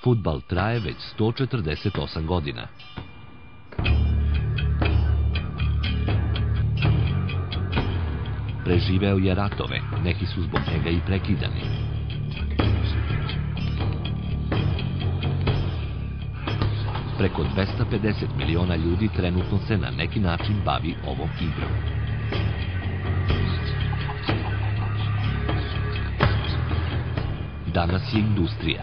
Fudbal traje već 148 godina. Preživeo je ratove, neki su zbog njega i prekidani. Preko 250 miliona ljudi trenutno se na neki način bavi ovom igrom. Danas je industrija.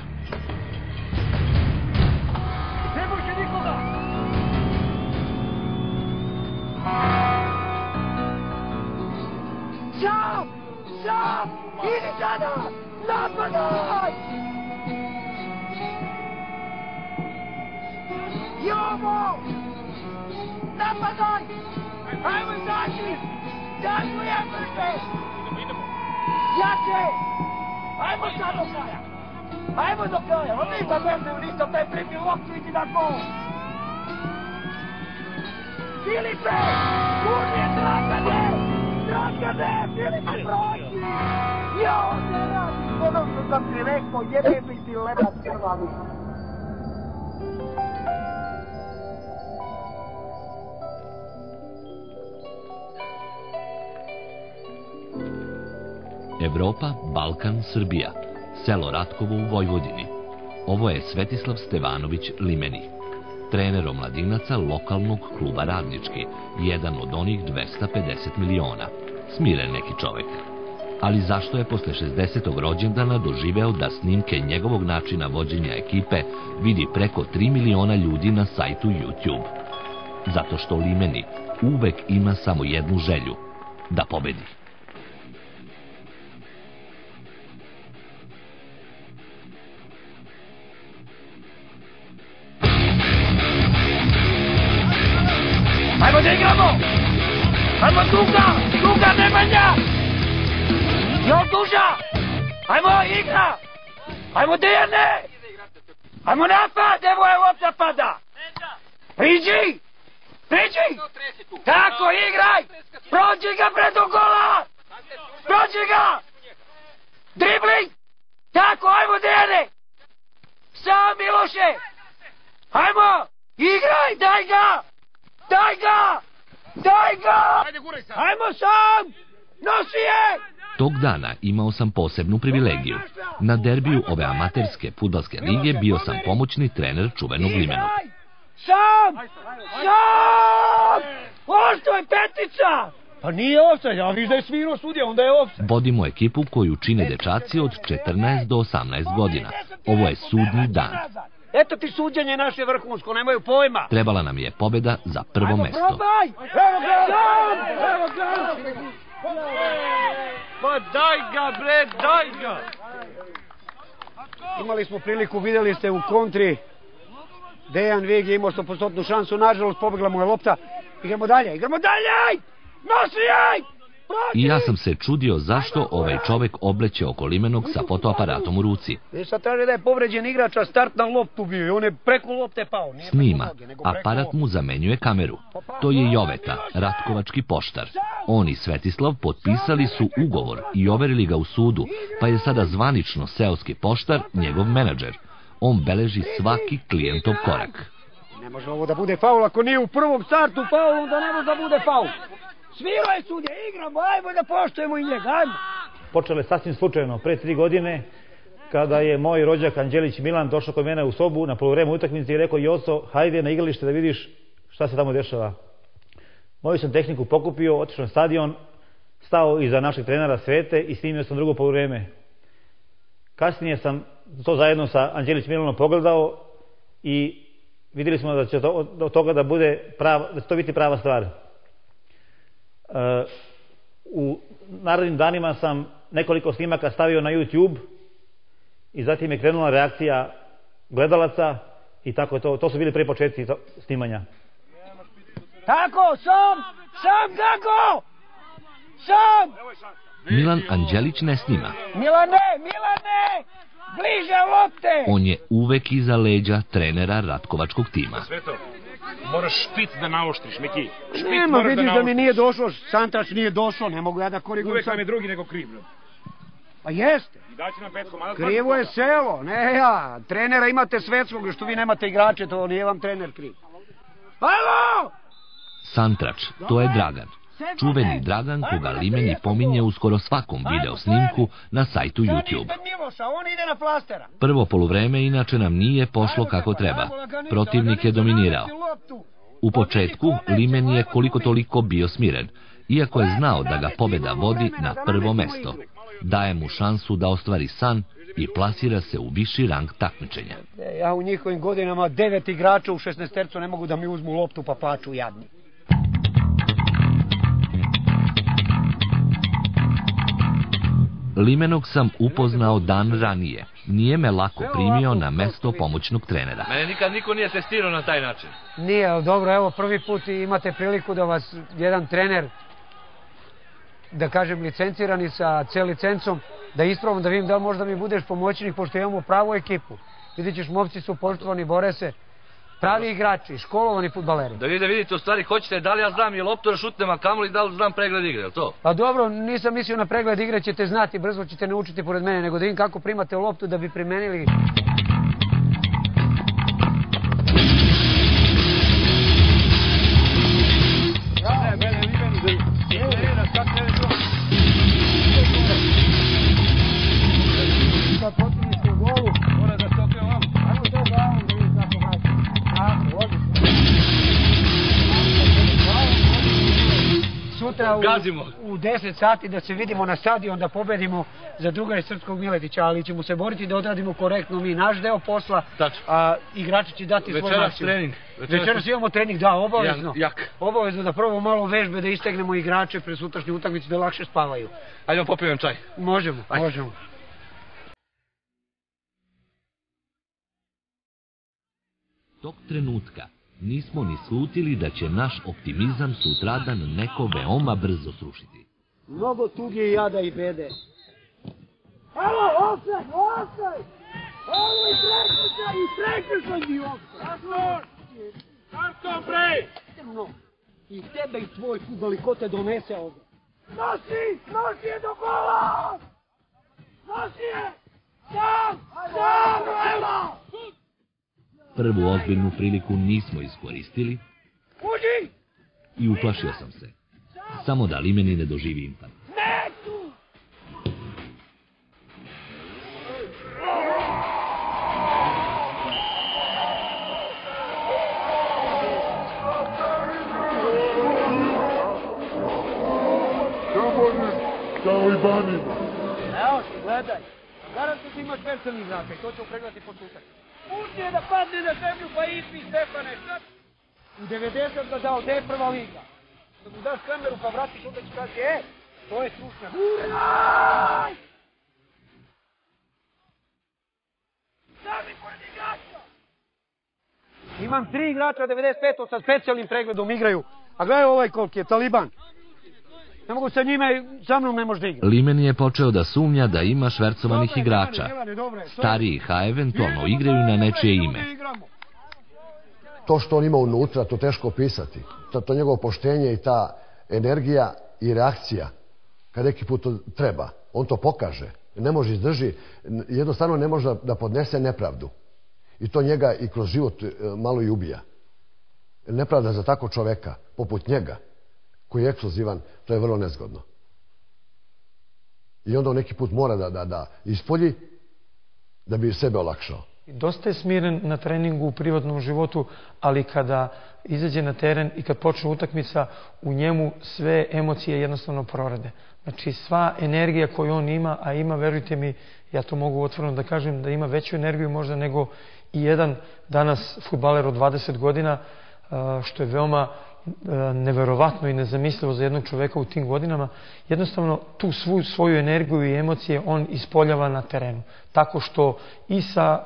Sam! Idi sada! Napadaj! Jovo! Napadaj! Ajmo izaći! Dakuje brže! Jače! Ajmo sad do kraja! Ajmo do kraja! On nisam verzio, nisam taj primio loptu, idi na gol! Filipe! Kurje, Dragane! Dragane! Filipe, prođi! Jo, ne radi! Ono što sam ti rekao, jebe mi ti lebac krvavi! Evropa, Balkan, Srbija. Selo Ratkovo u Vojvodini. Ovo je Svetislav Stevanović Limeni, trener omladinaca lokalnog kluba Radnički, jedan od onih 250 miliona. Smiren neki čovek. Ali zašto je posle 60. rođendana doživeo da snimke njegovog načina vođenja ekipe vidi preko 3 miliona ljudi na sajtu YouTube? Zato što Limeni uvek ima samo jednu želju, da pobedi. Ajmo da igramo! Ajmo Duga Nemanja! Jo Duža! Ajmo igra! Ajmo Dejane! Ajmo napad! Evo je lopta pada! Priđi! Tako, igraj! Prođi ga predo gola! Prođi ga! Dribling! Tako, ajmo Dejane! Sam Miloše! Ajmo! Igraj, daj ga! Daj ga! Ajmo sam! Nosi je! Tog dana imao sam posebnu privilegiju. Na derbiju ove amaterske fudbalske lige bio sam pomoćni trener čuvenog Limenog. Sam! Ostoj petica! Pa nije offside, ja viš da je svirao sudija, onda je offside. Vodimo ekipu koju čine dečaci od 14 do 18 godina. Ovo je sudnji dan. Eto ti suđenje naše vrhunsko, nemaju pojma. Trebala nam je pobeda za prvo mesto. Probaj! Evo ga! Pa daj ga! Imali smo priliku, vidjeli ste u kontri. Dejan Vig je imao 100% šansu, nažalost pobegla mu je lopta. Igramo dalje! Nosi jej! I ja sam se čudio zašto ovaj čovek obleće oko Limenog sa fotoaparatom u ruci. Sad traže da je povređen igrač, a start na loptu bio i on je preko lopte pao. Snima, aparat mu zamenjuje kameru. To je Joveta, ratkovački poštar. On i Svetislav potpisali su ugovor i overili ga u sudu, pa je sada zvanično seoski poštar njegov menadžer. On beleži svaki klijentov korak. Ne može ovo da bude faul, ako nije u prvom startu faul, onda ne može da bude faul. Svirao je sudje, igramo, ajmo da poštujemo i njega, ajmo. Počelo je sasvim slučajno, pre 3 godine, kada je moj rođak Anđelić Milan došao kod mene u sobu na poluvreme utakmice i rekao: Joco, hajde na igralište da vidiš šta se tamo dešava. Moju sam tehniku pokupio, otišao na stadion, stao iza našeg trenera Svete i snimio sam drugo poluvreme. Kasnije sam to zajedno sa Anđelić Milanom pogledao i vidjeli smo da će od toga da će to biti prava stvar. U narednim danima sam nekoliko snimaka stavio na YouTube i zatim je krenula reakcija gledalaca i tako je to. To su bili prvi početci snimanja. Tako, sam Gago! Sam! Milan Anđelić ne snima. Milane! Bliže lopte! On je uvek iza leđa trenera ratkovačkog tima. Sveto, moraš špic da naoštriš, Miki. Nema, vidiš da mi nije došlo, Santaš nije došao, ne mogu ja da korigujem. Uvek vam je drugi nego kriv. Pa jeste. I daće nam 5 komada. Krivo je selo, ne ja. Trenera imate svetskog, što vi nemate igrače, to nije vam trener kriv. Alo! Santrač, to je Dragan. Čuveni Dragan koga Limeni pominje u skoro svakom video snimku na sajtu YouTube. Prvo poluvreme inače nam nije pošlo kako treba. Protivnik je dominirao. U početku Limen je koliko toliko bio smiren, iako je znao da ga pobeda vodi na prvo mesto. Daje mu šansu da ostvari san i plasira se u viši rang takmičenja. Ja u njihovim godinama 9 igrača u 16 ne mogu da mi uzmu loptu pa plaču jadni. Limenog sam upoznao dan ranije. Nije me lako primio na mesto pomoćnog trenera. Mene nikad niko nije testirao na taj način. Nije, ali dobro, evo prvi put imate priliku da vas jedan trener, da kažem licencirani sa C licencom, da isprobam da vidim da li možda mi budeš pomoćnik, pošto imamo pravu ekipu. Vidjet ćeš, momci su poštovani, bore se, pravi igrači, školovani fudbaleri. Da vidite, u stvari hoćete da li ja znam je loptu da šutnem, a kamoli da li znam pregled igre, je li to? Pa dobro, nisam mislio na pregled igre, ćete znati, brzo ćete naučiti pored mene, nego da vidim kako primate loptu da bi primenili. Sutra u 10 sati da se vidimo na stadion, da pobedimo za drugara Srpskog Miletića, ali ćemo se boriti da odradimo korektno mi naš deo posla, a igrači će dati svoj maksimum. Večeras imamo trening, da, obavezno. Obavezno da probamo malo vežbe, da istegnemo igrače pre sutrašnje utakmice da lakše spavaju. Ajde, popijem čaj. Možemo, možemo. Tog trenutka nismo ni slutili da će naš optimizam sutradan neko veoma brzo srušiti. Mnogo tuge i jada i bede. Evo, osaj! Evo i prekršaj mi osaj! Karton, bre! I tebe i tvoj fudbal, ko te donese ovdje? Nosi je do gola! Nosi je! Sam, evo! Prvu ozbiljnu priliku nismo iskoristili i uplašio sam se. Samo da Limeni ne doživi impakt. Kao i Banima. Evo ti, gledaj. Garantno ti imaš veselni znaka i to ću pregledati po sutak. Pusti je da padne na zemlju, pa ispi Stefane. U 90 ga dao, gde je prva liga? Da mu daš kameru pa vratiš, onda ću kaži, to je stručnjak. Uraj! Stavi pored igrača! Imam 3 igrača 95 sa specijalnim pregledom igraju. A gledaj ovaj koliki je, Taliban. Ne mogu sa njime, sa mnom ne može da igra. Limen je počeo da sumnja da ima švercovanih igrača. Stariji eventualno igraju na nečije ime. To što on ima unutra, to teško opisati. To njegovo poštenje i ta energija i reakcija, kad neki put to treba, on to pokaže. Ne može izdrži, jednostavno ne može da podnese nepravdu. I to njega i kroz život malo i ubija. Nepravda za tako čoveka, poput njega, koji je eksplozivan, to je vrlo nezgodno. I onda on neki put mora da ispolji da bi sebe olakšao. Dosta je smiren na treningu u privatnom životu, ali kada izađe na teren i kad počne utakmica, u njemu sve emocije jednostavno prorade. Znači sva energija koju on ima, a ima, verujte mi, ja to mogu otvoreno da kažem, da ima veću energiju možda nego i jedan danas fudbaler od 20 godina, što je veoma neverovatno i nezamislivo za jednog čoveka u tim godinama, jednostavno tu svoju energiju i emocije on ispoljava na terenu. Tako što i sa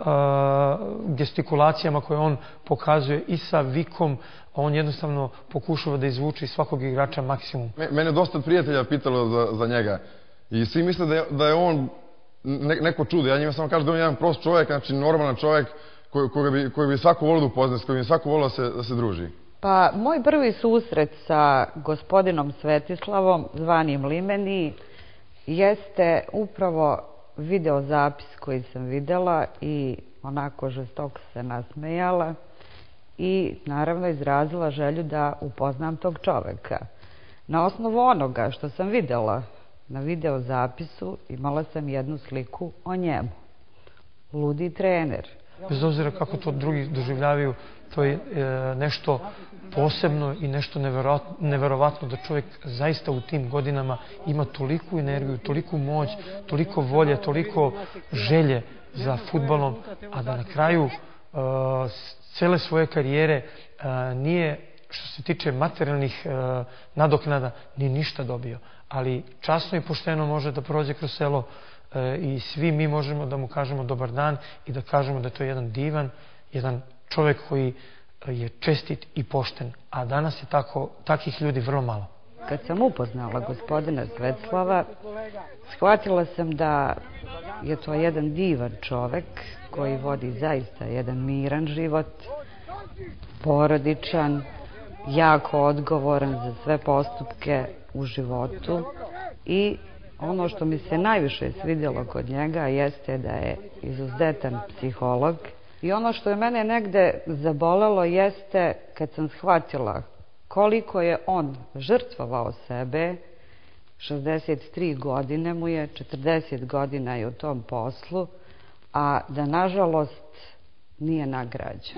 gestikulacijama koje on pokazuje i sa vikom, on jednostavno pokušava da izvuče iz svakog igrača maksimum. Mene dosta prijatelja pitalo za njega i svi misle da je on neko čudo. Ja njima samo kažem da on je jedan prost čovjek, znači normalan čovjek koji bi svako volio da upozna, s kojim bi svako volio da se druži. Pa, moj prvi susret sa gospodinom Svetislavom, zvanim Limeni, jeste upravo video zapis koji sam videla i onako žestoko se nasmejala i naravno izrazila želju da upoznam tog čoveka. Na osnovu onoga što sam videla na video zapisu imala sam jednu sliku o njemu. Ludi trener. Bez obzira kako to drugi doživljavaju, to je nešto posebno i nešto neverovatno da čovjek zaista u tim godinama ima toliku energiju, toliku moć, toliko volje, toliko želje za fudbalom, a da na kraju cele svoje karijere nije, što se tiče materijalnih nadoknada, ni ništa dobio. Ali časno i pošteno može da prođe kroz selo i svi mi možemo da mu kažemo dobar dan i da kažemo da je to jedan divan, jedan čovjek koji je čestit i pošten, a danas je takih ljudi vrlo malo. Kad sam upoznala gospodina Svetslava, shvatila sam da je to jedan divan čovjek koji vodi zaista jedan miran život, porodičan, jako odgovoran za sve postupke u životu i ono što mi se najviše svidjelo kod njega jeste da je izuzetan psiholog i ono što je mene negde zabolelo jeste kad sam shvatila koliko je on žrtvovao sebe, 63 godine mu je, 40 godina je u tom poslu, a da nažalost nije nagrađen.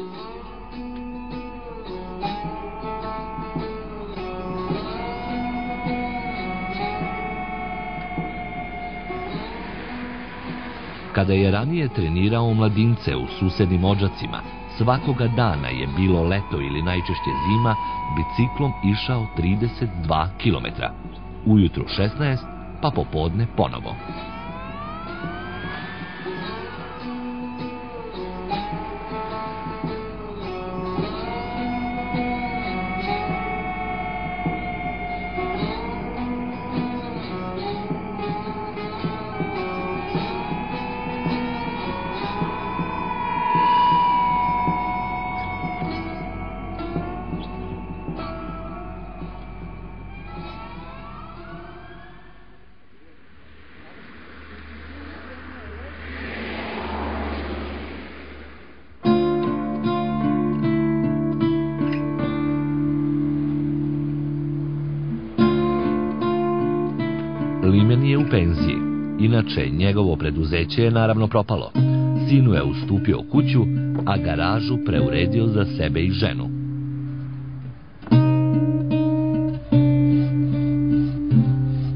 Kada je ranije trenirao mladince u susednim Odžacima, svakoga dana je bilo leto ili najčešće zima, biciklom išao 32 kilometra. Ujutru 16, pa popodne ponovo. Limen je u penziji, inače njegovo preduzeće je naravno propalo. Sinu je ustupio kuću, a garažu preuredio za sebe i ženu.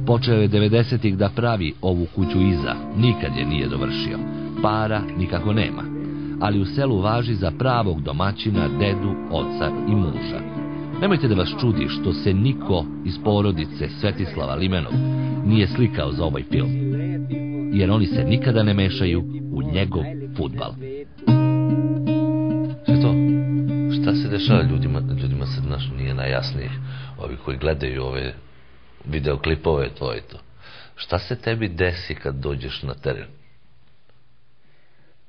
Počeo je 90-ih da pravi ovu kuću iza, nikad je nije dovršio. Para nikako nema, ali u selu važi za pravog domaćina, dedu, oca i muža. Nemojte da vas čudi što se niko iz porodice Svetislava Limenov nije slikao za ovaj film, jer oni se nikada ne mešaju u njegov fudbal. Što? Šta se dešava ljudima se nije najjasnije, ovi koji gledaju ove videoklipove tvoje to. Šta se tebi desi kad dođeš na teren?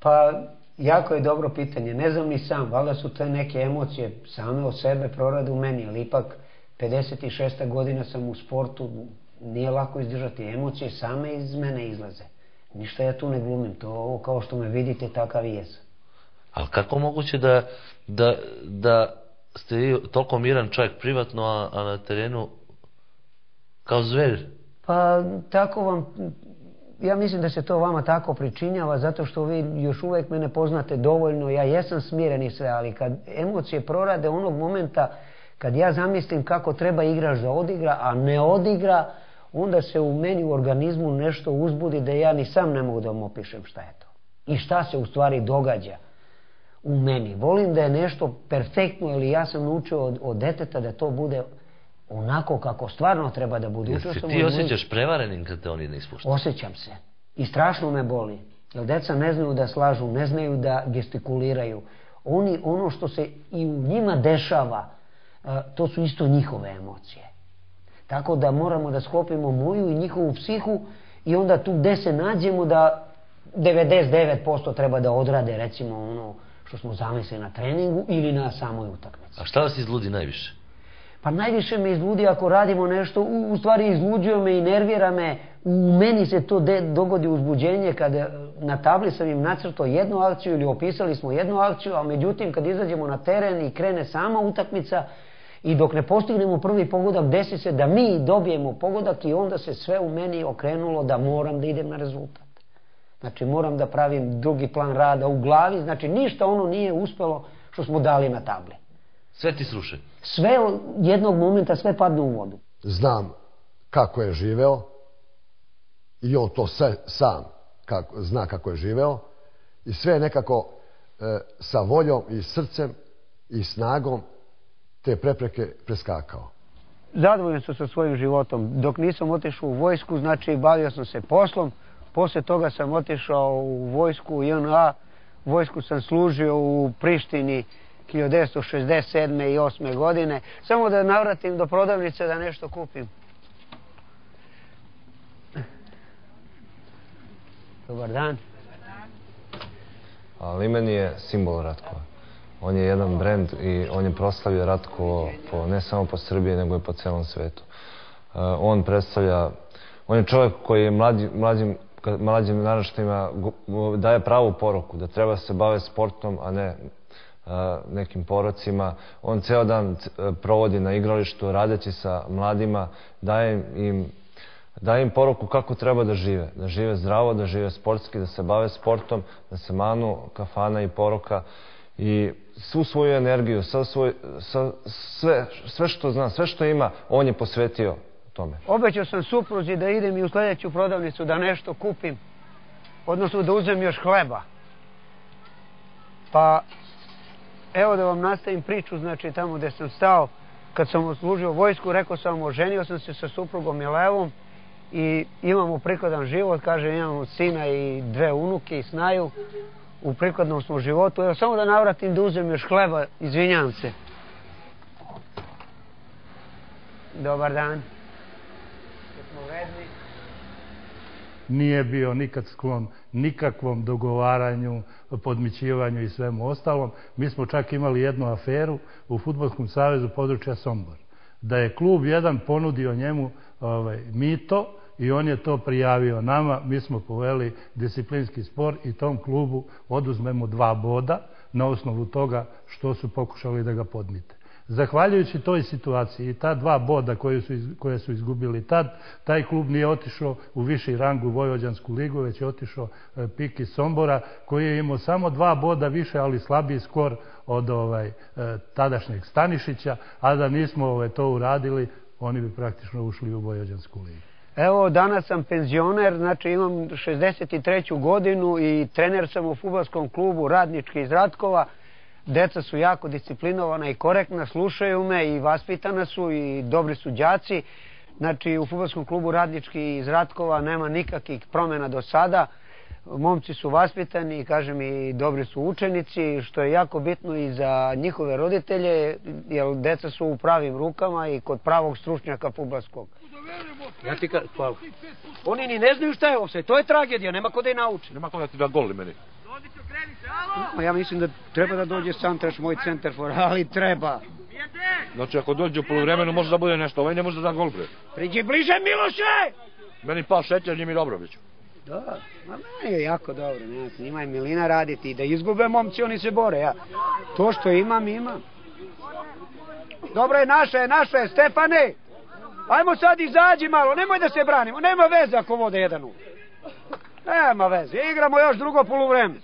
Pa, jako je dobro pitanje. Ne znam ni sam, valjda su te neke emocije same od sebe prorade u meni, ali ipak 56. godina sam u sportu, nije lako izdržati. Emocije same iz mene izlaze. Ništa ja tu ne glumim, to ovo kao što me vidite, takav i jesam. Ali kako moguće da ste vi toliko miran čovjek privatno, a na terenu kao zver? Pa tako vam, ja mislim da se to vama tako pričinjava, zato što vi još uvijek me ne poznate dovoljno, ja jesam smiren i sve, ali kad emocije prorade onog momenta kad ja zamislim kako treba igrač da odigra, a ne odigra, onda se u meni u organizmu nešto uzbudi da ja ni sam ne mogu da vam opišem šta je to. I šta se u stvari događa u meni. Volim da je nešto perfektno, ili ja sam naučio od deteta da to bude onako kako stvarno treba da bude. Jesi ti osjećaš prevarenim kad te oni ne ispuštaju? Osjećam se. I strašno me boli. Jer deca ne znaju da slažu, ne znaju da gestikuliraju. Ono što se i u njima dešava, to su isto njihove emocije. Tako da moramo da sklopimo moju i njihovu psihu i onda tu gde se nađemo da 99% treba da odrade, recimo ono što smo zamislili na treningu ili na samoj utakmici. A šta vas izludi najviše? Pa najviše me izludi ako radimo nešto, u stvari izluđuje me i nervira me. U meni se to dogodi uzbuđenje kada na tabli sam im nacrtao jednu akciju ili opisali smo jednu akciju, a međutim kad izađemo na teren i krene sama utakmica i dok ne postignemo prvi pogodak, desi se da mi dobijemo pogodak i onda se sve u meni okrenulo da moram da idem na rezultat. Znači moram da pravim drugi plan rada u glavi, znači ništa ono nije uspelo što smo dali na tabli. Sve ti sruše? Sve jednog momenta, sve padne u vodu. Znam kako je živeo i on to sve sam zna kako je živeo i sve je nekako sa voljom i srcem i snagom te prepreke preskakao. Zadovoljan sam sa svojim životom. Dok nisam otišao u vojsku, znači bavio sam se poslom. Posle toga sam otišao u vojsku u JNA. Vojsku sam služio u Prištini 1967. i 8. godine. Samo da navratim do prodavnice da nešto kupim. Dobar dan. Limen je simbol Ratkova. On je jedan brend i on je proslavio Ratkovo ne samo po Srbiji, nego i po celom svetu. On predstavlja, on je čovjek koji je mlađim naraštajima daje pravu poruku da treba se bave sportom, a ne nekim porocima. On ceo dan provodi na igralištu radeći sa mladima, daje im poruku kako treba da žive zdravo, da žive sportski, da se bave sportom, da se manu kafana i poroka i svu svoju energiju, sve što zna, sve što ima, on je posvetio tome. Obećao sam supruzi da idem i u sljedeću prodavnicu da nešto kupim, odnosno da uzem još hleba. Pa evo da vam nastavim priču, znači tamo gde sam stao, kad sam odslužio vojsku, rekao sam, oženio sam se sa suprugom Milevom i imamo prikladan život, kažem, imamo sina i 2 unuke i snaju, u prikladnom smo životu. Evo, samo da navratim da uzem još hleba, izvinjam se. Dobar dan. Nije bio nikad sklon nikakvom dogovaranju, podmićivanju i svemu ostalom. Mi smo čak imali jednu aferu u Fudbalskom savezu područja Sombor. Da je klub jedan ponudio njemu mito i on je to prijavio nama. Mi smo poveli disciplinski spor i tom klubu oduzmemo 2 boda na osnovu toga što su pokušali da ga podmite. Zahvaljujući toj situaciji i ta 2 boda koje su izgubili tad, taj klub nije otišao u viši rang u Vojvođansku ligu, već je otišao PIK iz Sombora, koji je imao samo 2 boda više, ali slabiji skor od tadašnjeg Stanišića, a da nismo to uradili, oni bi praktično ušli u Vojvođansku ligu. Evo, danas sam penzioner, znači imam 63. godinu i trener sam u fudbalskom klubu Radnički iz Ratkova. Deca su jako disciplinovana i korektna, slušaju me i vaspitana su i dobri su đaci. Znači u fudbalskom klubu Radnički iz Ratkova nema nikakvih promjena do sada. Momci su vaspitani i kažem i dobri su učenici, što je jako bitno i za njihove roditelje, jer deca su u pravim rukama i kod pravog stručnjaka fudbalskog. Ja ti kažem, pa oni ni ne znaju šta je ofsajd, to je tragedija, nema ko da je nauči. Nema ko da ti da gol meni. Ja mislim da treba da dođe Santraš, moj centarfor, ali treba. Znači ako dođe u poluvremenu može da bude nešto, ovaj ne može da da gol, bre. Priđi bliže, Miloše! Meni pao šećer, nije mi dobro, biću. Da, meni je jako dobro, njima je milina raditi i da izgube momci, oni se bore, ja. To što imam, imam. Dobro je, naše, Stefane! Ajmo sad izađi malo, nemoj da se branimo, nema veze ako vode 1-0. Nema veze, igramo još drugo poluvreme.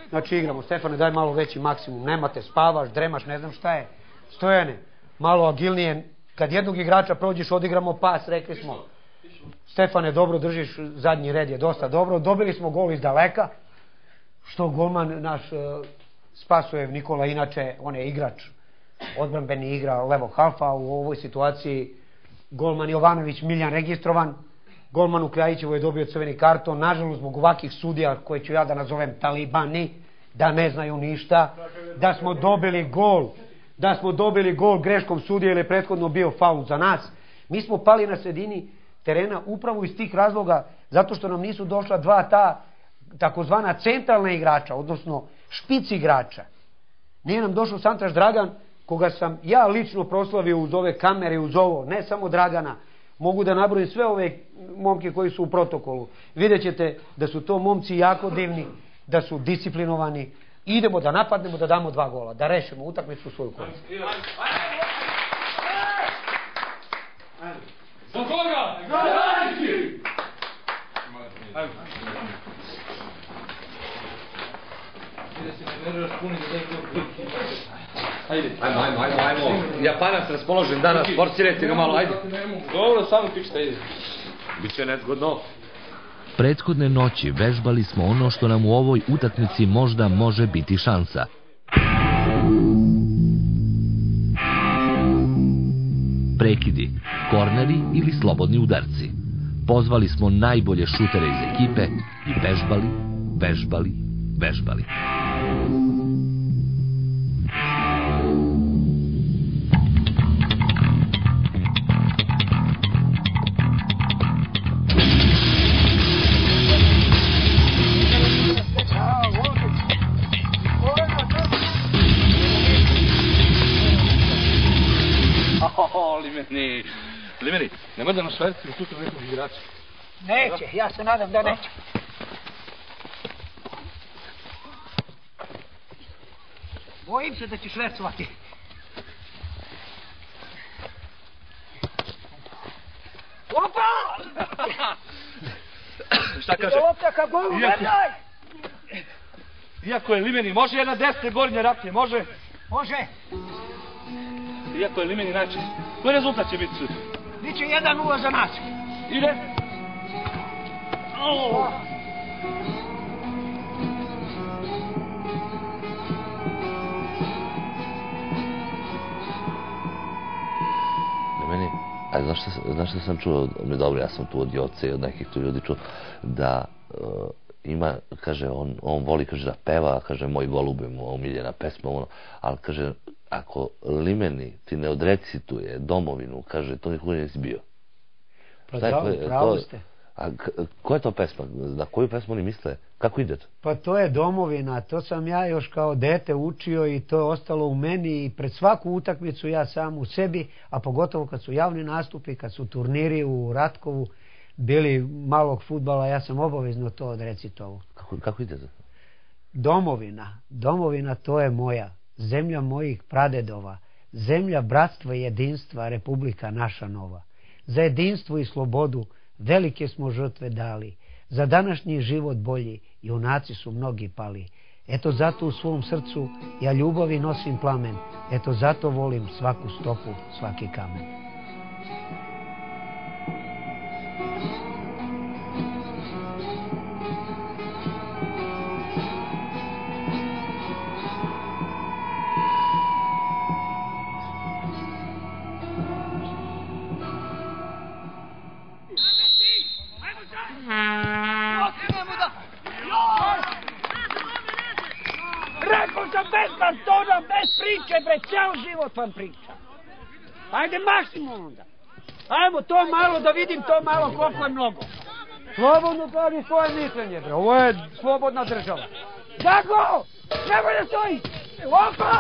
Znači igramo, Stefane, daj malo veći maksimum, nemate, spavaš, dremaš, ne znam šta je. Stojane, malo agilnije, kad jednog igrača prođeš, odigramo pas, rekli smo. Stefane, dobro držiš, zadnji red je dosta dobro, dobili smo gol iz daleka, što golman naš Spasojev Nikola, inače on je igrač, odbrambeni igra levog halfa, u ovoj situaciji golman Jovanović Miljan registrovan, golman u Kljajićevu je dobio crveni karton, nažalost zbog ovakvih sudija koje ću ja da nazovem talibani, da ne znaju ništa, da smo dobili gol greškom sudija ili je prethodno bio faul za nas. Mi smo pali na sredini terena upravo iz tih razloga, zato što nam nisu došla 2 ta takozvana centralna igrača, odnosno špic igrača. Nije nam došao Santraš Dragan, koga sam ja lično proslavio uz ove kamere, uz ovo, ne samo Dragana, mogu da nabrojim sve ove momke koji su u protokolu. Vidjet ćete da su to momci jako divni, da su disciplinovani. Idemo da napadnemo, da damo 2 gola, da rešimo utakmicu u svoju korist. Za koga? Za Radnički! Ajmo. Japanac raspoložen danas, forcirajte ga malo, ajde. Dobro, samo pišite, ide. Biće nezgodno. Prethodne noći vežbali smo ono što nam u ovoj utakmici možda može biti šansa. Prekidi, korneri ili slobodni udarci. Pozvali smo najbolje šutere iz ekipe i vežbali. Limeni, nemoj da nas verci u sutra nekog igrača. Neće, ja se nadam da neće. Bojim se da ćeš vercovati. Opa! Šta kaže? Lopta ka golu, gledaj! Iako je Limeni, može jedna desne gornje raklje, može? Može. Iako je Limeni način. Koji rezultat će biti sutra? Biće 1-0 za nas. Ide? Limeni, a znaš šta sam čuo, dobro, ja sam tu od Joce i od nekih tu ljudi čuo, da ima, kaže, on voli, kaže, da peva, kaže, moj golube mu omiljena pesma, ali kaže, ako Limeni ti ne odrecituje domovinu, kaže, to niko nisi bio. Pravo ste. A koja je to pesma? Na koju pesmu oni misle? Kako ide to? Pa to je domovina, to sam ja još kao dete učio i to je ostalo u meni i pred svaku utakmicu ja sam u sebi, a pogotovo kad su javni nastupi, kad su turniri u Ratkovu, bili malog fudbala, ja sam obavezno to odrecitovao. Kako ide to? Domovina to je moja, zemlja mojih pradedova, zemlja bratstva i jedinstva, Republika naša nova. Za jedinstvo i slobodu velike smo žrtve dali, za današnji život bolji junaci su mnogi pali. Eto zato u svom srcu ja ljubavi nosim plamen, eto zato volim svaku stopu, svaki kamen. Rekao sam bez kartona, bez priče, bre, cijel život vam pričam. Ajde, maksimum onda. Ajmo to malo da vidim, to malo koliko je mnogo. Slobodno kaži svoje mišljenje, bre, ovo je slobodna država. Dago, nemoj da stoji. Opa!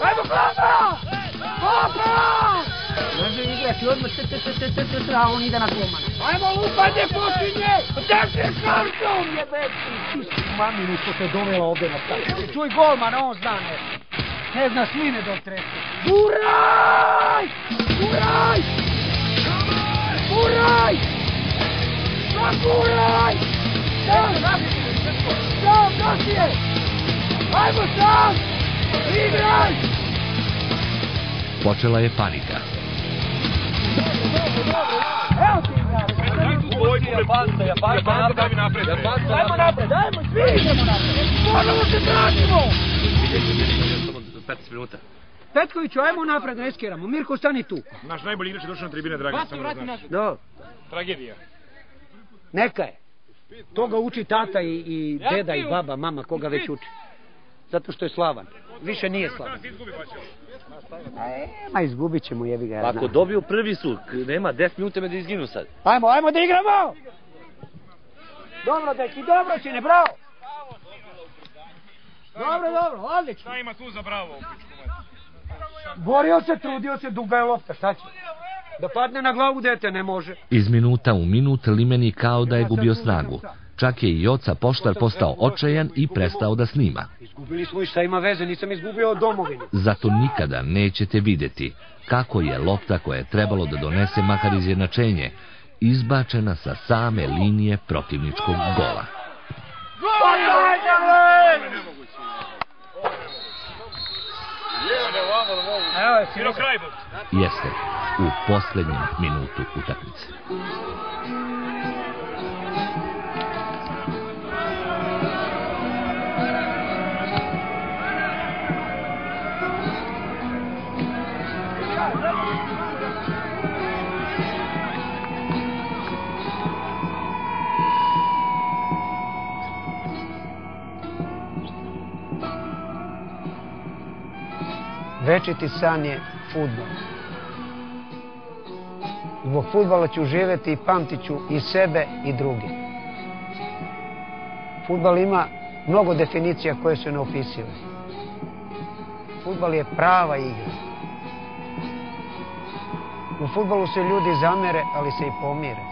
Ajmo, klapa! Opa! Može igrati odmah, a on ide na golmana. Ajmo, lupanje počinje! Gde se karton je veći? Maminu što se dovela ovdje na stadion. Čuj golmana, on zna nešto. Ne zna sline dok trese. Guraj! Guraj! Guraj! Guraj! Sam, kasije! Ajmo sam! Igraj! Počela je panika. Evo ti Ajmo napred, ajmo, svi idemo napred. Ponovo se tražimo. 15 minuta. Petkoviću, ajmo napred, ne skiramo. Mirko, stani tu. Naš najbolji igrač je došao na tribine, Dragan. Do. Tragedija. Neka je. To ga uči tata i deda i baba, mama, koga već uči. Zato što je slavan. Više nije slavan. Ma izgubit ćemo, jebi ga. Ako dobiju prvi su, nema 10 minuta me da izginu sad. Ajmo da igramo! Dobro, deki, dobro si, ne, bravo! Dobro, odlično. Šta ima tu za bravo? Borio se, trudio se, duga je lopta, šta će? Da padne na glavu dete ne može. Iz minuta u minut Limeni kao da je gubio snagu. Čak je i Joca Poštar postao očajan i prestao da snima. Izgubili smo i šta ima veze, nisam izgubio od domovine. Zato nikada nećete vidjeti kako je lopta koja je trebalo da donese makar izjednačenje izbačena sa same linije protivničkog gola. Jeste, u posljednjem minutu utakmice. Večiti san je fudbal. Zbog fudbala ću živjeti i pamtit ću i sebe i druge. Fudbal ima mnogo definicija koje su neopisive. Fudbal je prava igra. U fudbalu se ljudi zamere, ali se i pomire.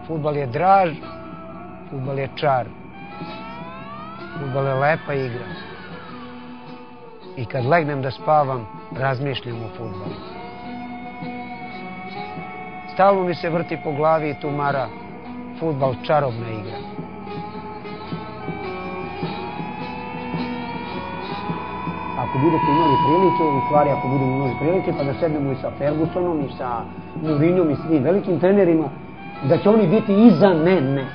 Fudbal je draž, fudbal je čar. Fudbal je lepa igra. I kad legnem da spavam, razmišljam o fudbalu. Stalno mi se vrti po glavi i tumara, fudbal čarobna igra. Ako budete imali prilike, u stvari ako budemo imali prilike, pa da sednemo i sa Fergusonom i sa Mourinhom i svim velikim trenerima, da će oni biti iza mene.